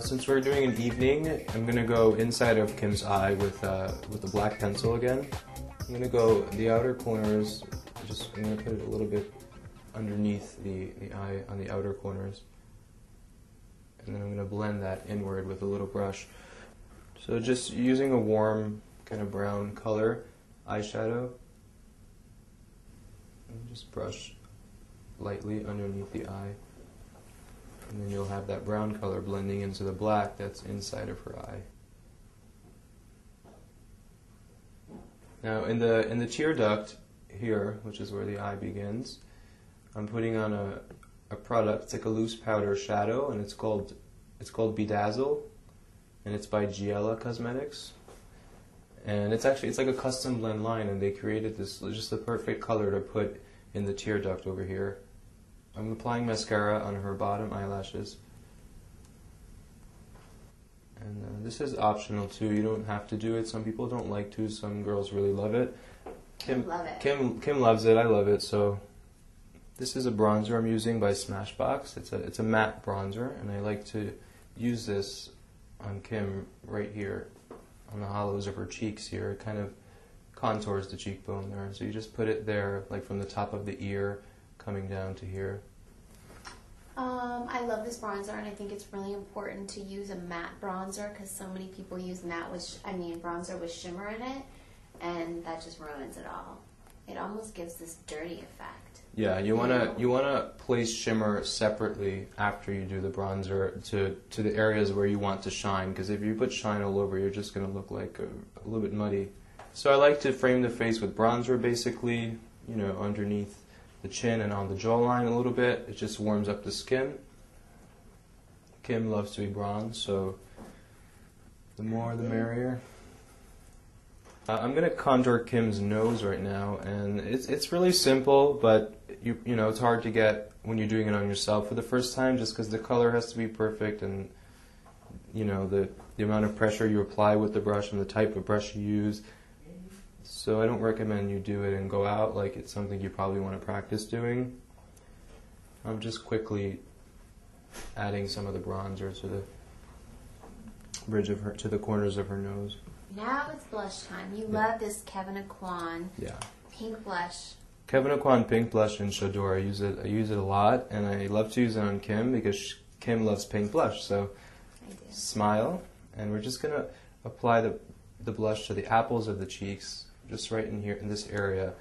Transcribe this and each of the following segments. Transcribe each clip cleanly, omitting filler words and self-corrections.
Since we're doing an evening, I'm going to go inside of Kim's eye with the black pencil again. I'm going to go the outer corners, I'm going to put it a little bit underneath the eye on the outer corners. And then I'm going to blend that inward with a little brush. So just using a warm kind of brown color eyeshadow, and just brush lightly underneath the eye. And then you'll have that brown color blending into the black that's inside of her eye. Now in the tear duct here, which is where the eye begins, I'm putting on a product. It's like a loose powder shadow, and it's called Bedazzle, and it's by Giella Cosmetics. And it's like a custom blend line, and they created this just the perfect color to put in the tear duct over here. I'm applying mascara on her bottom eyelashes. And this is optional too. You don't have to do it. Some people don't like to. Some girls really love it. Kim loves it. I love it. So this is a bronzer I'm using by Smashbox. It's a matte bronzer, and I like to use this on Kim right here on the hollows of her cheeks here. It kind of contours the cheekbone there. So you just put it there, like from the top of the ear coming down to here. I love this bronzer, and I think it's really important to use a matte bronzer because so many people use bronzer with shimmer in it, and that just ruins it all. It almost gives this dirty effect. Yeah, you wanna place shimmer separately after you do the bronzer to the areas where you want to shine, because if you put shine all over, you're just gonna look like a little bit muddy. So I like to frame the face with bronzer, basically, underneath the chin and on the jawline a little bit. It just warms up the skin. Kim loves to be bronzed, so the more the merrier. I'm going to contour Kim's nose right now, and it's really simple, but it's hard to get when you're doing it on yourself for the first time, just because the color has to be perfect, and the amount of pressure you apply with the brush and the type of brush you use. So I don't recommend you do it and go out like it's something you probably want to practice doing. I'm just quickly adding some of the bronzer to the bridge of to the corners of her nose. Now it's blush time. You love this Kevyn Aucoin pink blush. Kevyn Aucoin pink blush in J'adore. I use it a lot, and I love to use it on Kim because Kim loves pink blush. So smile, and we're just gonna apply the blush to the apples of the cheeks, just right in here in this area,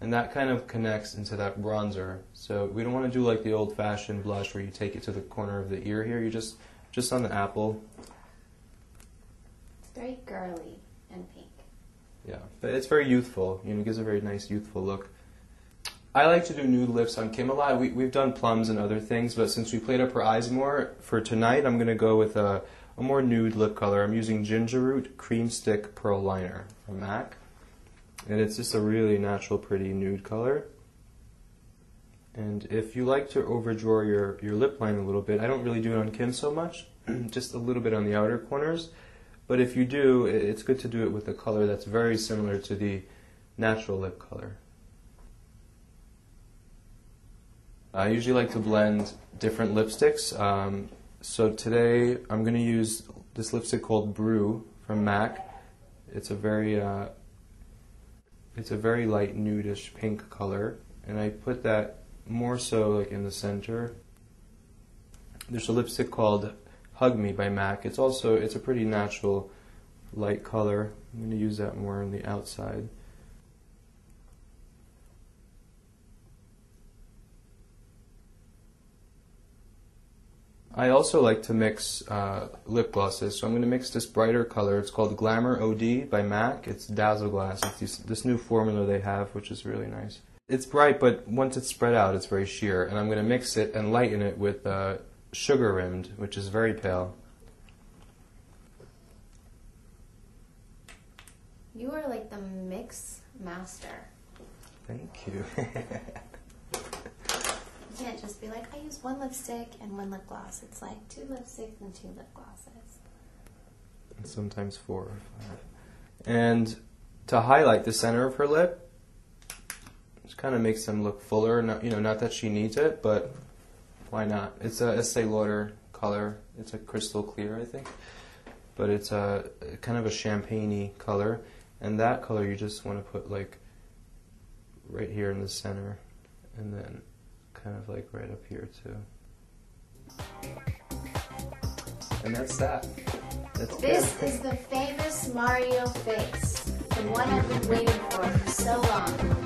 and that kind of connects into that bronzer. So we don't want to do like the old-fashioned blush where you take it to the corner of the ear here. You just on the apple. It's very girly and pink. Yeah, but it's very youthful. It gives a very nice youthful look. I like to do nude lips on Kim a lot. We've done plums and other things, but since we played up her eyes more for tonight, I'm going to go with a more nude lip color. I'm using Ginger Root Cream Stick Pearl Liner from MAC. And it's just a really natural, pretty nude color. And if you like to overdraw your lip line a little bit, I don't really do it on Kim so much, just a little bit on the outer corners. But if you do, it's good to do it with a color that's very similar to the natural lip color. I usually like to blend different lipsticks. So today I'm going to use this lipstick called Brew from MAC. It's a very light nudish pink color, and I put that more so like in the center. There's a lipstick called Hug Me by MAC. It's a pretty natural light color. I'm going to use that more on the outside. I also like to mix lip glosses, so I'm going to mix this brighter color. It's called Glamour OD by MAC. It's Dazzle Glass. It's this new formula they have, which is really nice. It's bright, but once it's spread out, it's very sheer. And I'm going to mix it and lighten it with Sugar Rimmed, which is very pale. You are like the mix master. Thank you. You can't just be like, I use one lipstick and one lip gloss. It's like 2 lipsticks and 2 lip glosses. And sometimes 4 or 5. And to highlight the center of her lip, just kind of makes them look fuller. Not that she needs it, but why not? It's a Estee Lauder color. It's a crystal clear, I think, but it's a kind of a champagne-y color, and that color you just want to put like right here in the center, and then kind of like right up here too. And that's that. This is the famous Mario face, the one I've been waiting for so long.